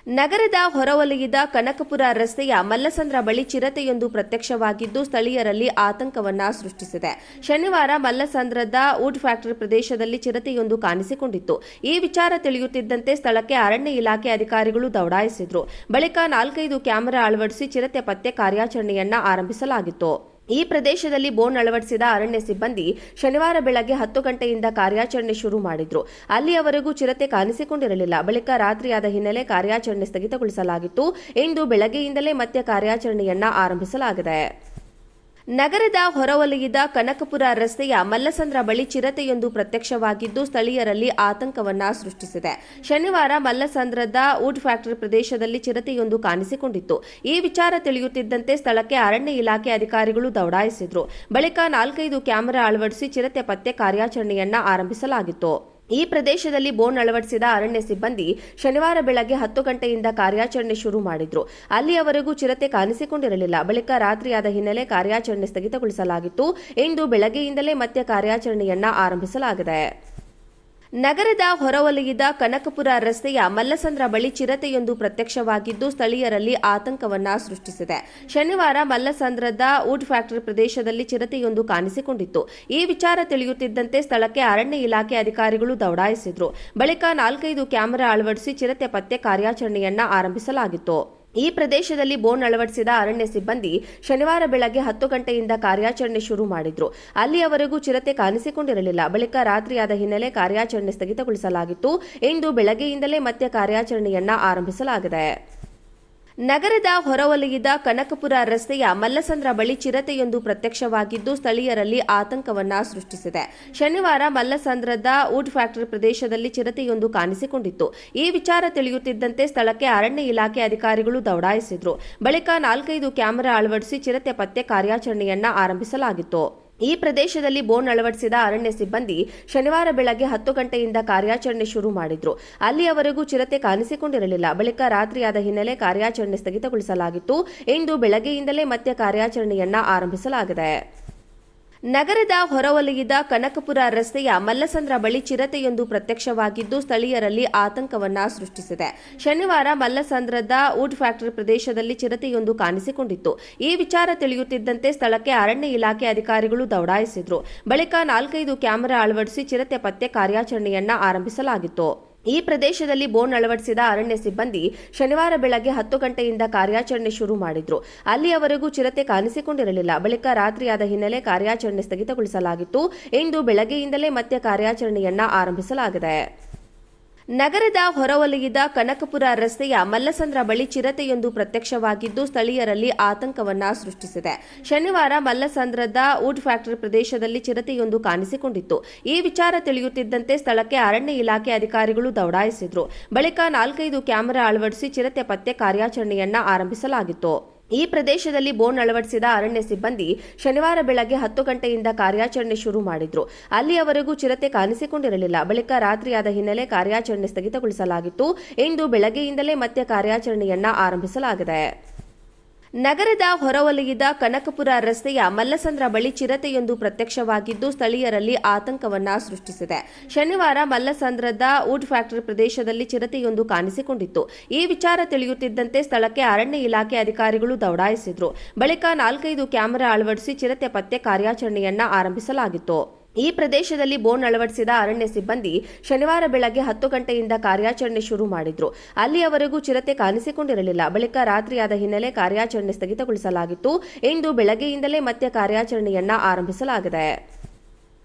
ನಗರದ ಹೊರವಲಯದ ಕನಕಪುರ ರಸ್ತೆಯ ಮಲ್ಲಸಂದ್ರ ಬಳಿ ಚಿರತೆಯೊಂದು ಪ್ರತ್ಯಕ್ಷವಾಗಿದ್ದು ಸ್ಥಳೀಯರಲ್ಲಿ ಆತಂಕವನ್ನ ಸೃಷ್ಟಿಸಿದೆ. ಶನಿವಾರ ಮಲ್ಲಸಂದ್ರದ ವುಡ್ ಫ್ಯಾಕ್ಟರಿ ಪ್ರದೇಶದಲ್ಲಿ ಚಿರತೆಯೊಂದು ಕಾಣಿಸಿಕೊಂಡಿತ್ತು. ಈ ವಿಚಾರ ತಿಳಿಯುತ್ತಿದ್ದಂತೆ ಸ್ಥಳಕ್ಕೆ ಅರಣ್ಯ ಇಲಾಖೆ ಅಧಿಕಾರಿಗಳು ದೌಡಾಯಿಸಿದ್ರು. ಬಳಿಕ 4-5 ಕ್ಯಾಮೆರಾ ಅಳವಡಿಸಿ ಚಿರತೆ ಪತ್ತೆ ಕಾರ್ಯಾಚರಣೆಯನ್ನ ಆರಂಭಿಸಲಾಗಿತ್ತು. ಈ ಪ್ರದೇಶದಲ್ಲಿ ಬೋನ್ ಅಳವಡಿಸಿದ ಅರಣ್ಯ ಸಿಬ್ಬಂದಿ ಶನಿವಾರ ಬೆಳಗ್ಗೆ 10 ಗಂಟೆಯಿಂದ ಕಾರ್ಯಾಚರಣೆ ಶುರು ಮಾಡಿದ್ರು. ಅಲ್ಲಿಯವರೆಗೂ ಚಿರತೆ ಕಾಣಿಸಿಕೊಂಡಿರಲಿಲ್ಲ. ಬಳಿಕ ರಾತ್ರಿಯಾದ ಹಿನ್ನೆಲೆ ಕಾರ್ಯಾಚರಣೆ ಸ್ಥಗಿತಗೊಳಿಸಲಾಗಿತ್ತು. ಇಂದು ಬೆಳಗ್ಗೆಯಿಂದಲೇ ಮತ್ತೆ ಕಾರ್ಯಾಚರಣೆಯನ್ನ ಆರಂಭಿಸಲಾಗಿದೆ. ನಗರದ ಹೊರವಲಯದ ಕನಕಪುರ ರಸ್ತೆಯ ಮಲ್ಲಸಂದ್ರ ಬಳಿ ಚಿರತೆಯೊಂದು ಪ್ರತ್ಯಕ್ಷವಾಗಿದ್ದು ಸ್ಥಳೀಯರಲ್ಲಿ ಆತಂಕವನ್ನ ಸೃಷ್ಟಿಸಿದೆ. ಶನಿವಾರ ಮಲ್ಲಸಂದ್ರದ ವುಡ್ ಫ್ಯಾಕ್ಟರಿ ಪ್ರದೇಶದಲ್ಲಿ ಚಿರತೆಯೊಂದು ಕಾಣಿಸಿಕೊಂಡಿತ್ತು. ಈ ವಿಚಾರ ತಿಳಿಯುತ್ತಿದ್ದಂತೆ ಸ್ಥಳಕ್ಕೆ ಅರಣ್ಯ ಇಲಾಖೆ ಅಧಿಕಾರಿಗಳು ದೌಡಾಯಿಸಿದ್ರು. ಬಳಿಕ 4-5 ಕ್ಯಾಮೆರಾ ಅಳವಡಿಸಿ ಚಿರತೆ ಪತ್ತೆ ಕಾರ್ಯಾಚರಣೆಯನ್ನ ಆರಂಭಿಸಲಾಗಿತ್ತು. ಈ ಪ್ರದೇಶದಲ್ಲಿ ಬೋನ್ ಅಳವಡಿಸಿದ ಅರಣ್ಯ ಸಿಬ್ಬಂದಿ ಶನಿವಾರ ಬೆಳಗ್ಗೆ 10 ಗಂಟೆಯಿಂದ ಕಾರ್ಯಾಚರಣೆ ಶುರು ಮಾಡಿದ್ರು. ಅಲ್ಲಿಯವರೆಗೂ ಚಿರತೆ ಕಾಣಿಸಿಕೊಂಡಿರಲಿಲ್ಲ. ಬಳಿಕ ರಾತ್ರಿಯಾದ ಹಿನ್ನೆಲೆ ಕಾರ್ಯಾಚರಣೆ ಸ್ಥಗಿತಗೊಳಿಸಲಾಗಿತ್ತು. ಇಂದು ಬೆಳಗ್ಗೆಯಿಂದಲೇ ಮತ್ತೆ ಕಾರ್ಯಾಚರಣೆಯನ್ನ ಆರಂಭಿಸಲಾಗಿದೆ. ನಗರದ ಹೊರವಲಯದ ಕನಕಪುರ ರಸ್ತೆಯ ಮಲ್ಲಸಂದ್ರ ಬಳಿ ಚಿರತೆಯೊಂದು ಪ್ರತ್ಯಕ್ಷವಾಗಿದ್ದು ಸ್ಥಳೀಯರಲ್ಲಿ ಆತಂಕವನ್ನ ಸೃಷ್ಟಿಸಿದೆ. ಶನಿವಾರ ಮಲ್ಲಸಂದ್ರದ ವುಡ್ ಫ್ಯಾಕ್ಟರಿ ಪ್ರದೇಶದಲ್ಲಿ ಚಿರತೆಯೊಂದು ಕಾಣಿಸಿಕೊಂಡಿತ್ತು. ಈ ವಿಚಾರ ತಿಳಿಯುತ್ತಿದ್ದಂತೆ ಸ್ಥಳಕ್ಕೆ ಅರಣ್ಯ ಇಲಾಖೆ ಅಧಿಕಾರಿಗಳು ದೌಡಾಯಿಸಿದ್ರು. ಬಳಿಕ 4-5 ಕ್ಯಾಮೆರಾ ಅಳವಡಿಸಿ ಚಿರತೆ ಪತ್ತೆ ಕಾರ್ಯಾಚರಣೆಯನ್ನ ಆರಂಭಿಸಲಾಗಿತ್ತು. ಈ ಪ್ರದೇಶದಲ್ಲಿ ಬೋನ್ ಅಳವಡಿಸಿದ ಅರಣ್ಯ ಸಿಬ್ಬಂದಿ ಶನಿವಾರ ಬೆಳಗ್ಗೆ 10 ಗಂಟೆಯಿಂದ ಕಾರ್ಯಾಚರಣೆ ಶುರು ಮಾಡಿದ್ರು. ಅಲ್ಲಿಯವರೆಗೂ ಚಿರತೆ ಕಾಣಿಸಿಕೊಂಡಿರಲಿಲ್ಲ. ಬಳಿಕ ರಾತ್ರಿಯಾದ ಹಿನ್ನೆಲೆ ಕಾರ್ಯಾಚರಣೆ ಸ್ಥಗಿತಗೊಳಿಸಲಾಗಿತ್ತು. ಇಂದು ಬೆಳಗ್ಗೆಯಿಂದಲೇ ಮತ್ತೆ ಕಾರ್ಯಾಚರಣೆಯನ್ನ ಆರಂಭಿಸಲಾಗಿದೆ. ನಗರದ ಹೊರವಲಯದ ಕನಕಪುರ ರಸ್ತೆಯ ಮಲ್ಲಸಂದ್ರ ಬಳಿ ಚಿರತೆಯೊಂದು ಪ್ರತ್ಯಕ್ಷವಾಗಿದ್ದು ಸ್ಥಳೀಯರಲ್ಲಿ ಆತಂಕವನ್ನ ಸೃಷ್ಟಿಸಿದೆ. ಶನಿವಾರ ಮಲ್ಲಸಂದ್ರದ ವುಡ್ ಫ್ಯಾಕ್ಟರಿ ಪ್ರದೇಶದಲ್ಲಿ ಚಿರತೆಯೊಂದು ಕಾಣಿಸಿಕೊಂಡಿತ್ತು. ಈ ವಿಚಾರ ತಿಳಿಯುತ್ತಿದ್ದಂತೆ ಸ್ಥಳಕ್ಕೆ ಅರಣ್ಯ ಇಲಾಖೆ ಅಧಿಕಾರಿಗಳು ದೌಡಾಯಿಸಿದ್ರು. ಬಳಿಕ 4-5 ಕ್ಯಾಮೆರಾ ಅಳವಡಿಸಿ ಚಿರತೆ ಪತ್ತೆ ಕಾರ್ಯಾಚರಣೆಯನ್ನ ಆರಂಭಿಸಲಾಗಿತ್ತು. ಈ ಪ್ರದೇಶದಲ್ಲಿ ಬೋನ್ ಅಳವಡಿಸಿದ ಅರಣ್ಯ ಸಿಬ್ಬಂದಿ ಶನಿವಾರ ಬೆಳಗ್ಗೆ 10 ಗಂಟೆಯಿಂದ ಕಾರ್ಯಾಚರಣೆ ಶುರು ಮಾಡಿದ್ರು. ಅಲ್ಲಿಯವರೆಗೂ ಚಿರತೆ ಕಾಣಿಸಿಕೊಂಡಿರಲಿಲ್ಲ. ಬಳಿಕ ರಾತ್ರಿಯಾದ ಹಿನ್ನೆಲೆ ಕಾರ್ಯಾಚರಣೆ ಸ್ಥಗಿತಗೊಳಿಸಲಾಗಿತ್ತು. ಇಂದು ಬೆಳಗ್ಗೆಯಿಂದಲೇ ಮತ್ತೆ ಕಾರ್ಯಾಚರಣೆಯನ್ನ ಆರಂಭಿಸಲಾಗಿದೆ. ನಗರದ ಹೊರವಲಯದ ಕನಕಪುರ ರಸ್ತೆಯ ಮಲ್ಲಸಂದ್ರ ಬಳಿ ಚಿರತೆಯೊಂದು ಪ್ರತ್ಯಕ್ಷವಾಗಿದ್ದು ಸ್ಥಳೀಯರಲ್ಲಿ ಆತಂಕವನ್ನ ಸೃಷ್ಟಿಸಿದೆ. ಶನಿವಾರ ಮಲ್ಲಸಂದ್ರದ ವುಡ್ ಫ್ಯಾಕ್ಟರಿ ಪ್ರದೇಶದಲ್ಲಿ ಚಿರತೆಯೊಂದು ಕಾಣಿಸಿಕೊಂಡಿತ್ತು. ಈ ವಿಚಾರ ತಿಳಿಯುತ್ತಿದ್ದಂತೆ ಸ್ಥಳಕ್ಕೆ ಅರಣ್ಯ ಇಲಾಖೆ ಅಧಿಕಾರಿಗಳು ದೌಡಾಯಿಸಿದ್ರು. ಬಳಿಕ 4-5 ಕ್ಯಾಮೆರಾ ಅಳವಡಿಸಿ ಚಿರತೆ ಪತ್ತೆ ಕಾರ್ಯಾಚರಣೆಯನ್ನ ಆರಂಭಿಸಲಾಗಿತ್ತು. ಈ ಪ್ರದೇಶದಲ್ಲಿ ಬೋನ್ ಅಳವಡಿಸಿದ ಅರಣ್ಯ ಸಿಬ್ಬಂದಿ ಶನಿವಾರ ಬೆಳಗ್ಗೆ 10 ಗಂಟೆಯಿಂದ ಕಾರ್ಯಾಚರಣೆ ಶುರು ಮಾಡಿದ್ರು. ಅಲ್ಲಿಯವರೆಗೂ ಚಿರತೆ ಕಾಣಿಸಿಕೊಂಡಿರಲಿಲ್ಲ. ಬಳಿಕ ರಾತ್ರಿಯಾದ ಹಿನ್ನೆಲೆ ಕಾರ್ಯಾಚರಣೆ ಸ್ಥಗಿತಗೊಳಿಸಲಾಗಿತ್ತು. ಇಂದು ಬೆಳಗ್ಗೆಯಿಂದಲೇ ಮತ್ತೆ ಕಾರ್ಯಾಚರಣೆಯನ್ನ ಆರಂಭಿಸಲಾಗಿದೆ. ನಗರದ ಹೊರವಲಯದ ಕನಕಪುರ ರಸ್ತೆಯ ಮಲ್ಲಸಂದ್ರ ಬಳಿ ಚಿರತೆಯೊಂದು ಪ್ರತ್ಯಕ್ಷವಾಗಿದ್ದು ಸ್ಥಳೀಯರಲ್ಲಿ ಆತಂಕವನ್ನ ಸೃಷ್ಟಿಸಿದೆ. ಶನಿವಾರ ಮಲ್ಲಸಂದ್ರದ ವುಡ್ ಫ್ಯಾಕ್ಟರಿ ಪ್ರದೇಶದಲ್ಲಿ ಚಿರತೆಯೊಂದು ಕಾಣಿಸಿಕೊಂಡಿತ್ತು. ಈ ವಿಚಾರ ತಿಳಿಯುತ್ತಿದ್ದಂತೆ ಸ್ಥಳಕ್ಕೆ ಅರಣ್ಯ ಇಲಾಖೆ ಅಧಿಕಾರಿಗಳು ದೌಡಾಯಿಸಿದ್ರು. ಬಳಿಕ 4-5 ಕ್ಯಾಮೆರಾ ಅಳವಡಿಸಿ ಚಿರತೆ ಪತ್ತೆ ಕಾರ್ಯಾಚರಣೆಯನ್ನ ಆರಂಭಿಸಲಾಗಿತ್ತು. ಈ ಪ್ರದೇಶದಲ್ಲಿ ಬೋನ್ ಅಳವಡಿಸಿದ ಅರಣ್ಯ ಸಿಬ್ಬಂದಿ ಶನಿವಾರ ಬೆಳಗ್ಗೆ 10 ಗಂಟೆಯಿಂದ ಕಾರ್ಯಾಚರಣೆ ಶುರು ಮಾಡಿದ್ರು. ಅಲ್ಲಿಯವರೆಗೂ ಚಿರತೆ ಕಾಣಿಸಿಕೊಂಡಿರಲಿಲ್ಲ. ಬಳಿಕ ರಾತ್ರಿಯಾದ ಹಿನ್ನೆಲೆ ಕಾರ್ಯಾಚರಣೆ ಸ್ಥಗಿತಗೊಳಿಸಲಾಗಿತ್ತು. ಇಂದು ಬೆಳಗ್ಗೆಯಿಂದಲೇ ಮತ್ತೆ ಕಾರ್ಯಾಚರಣೆಯನ್ನ ಆರಂಭಿಸಲಾಗಿದೆ. ನಗರದ ಹೊರವಲಯದ ಕನಕಪುರ ರಸ್ತೆಯ ಮಲ್ಲಸಂದ್ರ ಬಳಿ ಚಿರತೆಯೊಂದು ಪ್ರತ್ಯಕ್ಷವಾಗಿದ್ದು ಸ್ಥಳೀಯರಲ್ಲಿ ಆತಂಕವನ್ನ ಸೃಷ್ಟಿಸಿದೆ. ಶನಿವಾರ ಮಲ್ಲಸಂದ್ರದ ವುಡ್ ಫ್ಯಾಕ್ಟರಿ ಪ್ರದೇಶದಲ್ಲಿ ಚಿರತೆಯೊಂದು ಕಾಣಿಸಿಕೊಂಡಿತ್ತು. ಈ ವಿಚಾರ ತಿಳಿಯುತ್ತಿದ್ದಂತೆ ಸ್ಥಳಕ್ಕೆ ಅರಣ್ಯ ಇಲಾಖೆ ಅಧಿಕಾರಿಗಳು ದೌಡಾಯಿಸಿದ್ರು. ಬಳಿಕ 4-5 ಕ್ಯಾಮೆರಾ ಅಳವಡಿಸಿ ಚಿರತೆ ಪತ್ತೆ ಕಾರ್ಯಾಚರಣೆಯನ್ನ ಆರಂಭಿಸಲಾಗಿತ್ತು. ಈ ಪ್ರದೇಶದಲ್ಲಿ ಬೋನ್ ಅಳವಡಿಸಿದ ಅರಣ್ಯ ಸಿಬ್ಬಂದಿ ಶನಿವಾರ ಬೆಳಗ್ಗೆ 10 ಗಂಟೆಯಿಂದ ಕಾರ್ಯಾಚರಣೆ ಶುರು ಮಾಡಿದ್ರು. ಅಲ್ಲಿಯವರೆಗೂ ಚಿರತೆ ಕಾಣಿಸಿಕೊಂಡಿರಲಿಲ್ಲ. ಬಳಿಕ ರಾತ್ರಿಯಾದ ಹಿನ್ನೆಲೆ ಕಾರ್ಯಾಚರಣೆ ಸ್ಥಗಿತಗೊಳಿಸಲಾಗಿತ್ತು. ಇಂದು ಬೆಳಗ್ಗೆಯಿಂದಲೇ ಮತ್ತೆ ಕಾರ್ಯಾಚರಣೆಯನ್ನ ಆರಂಭಿಸಲಾಗಿದೆ.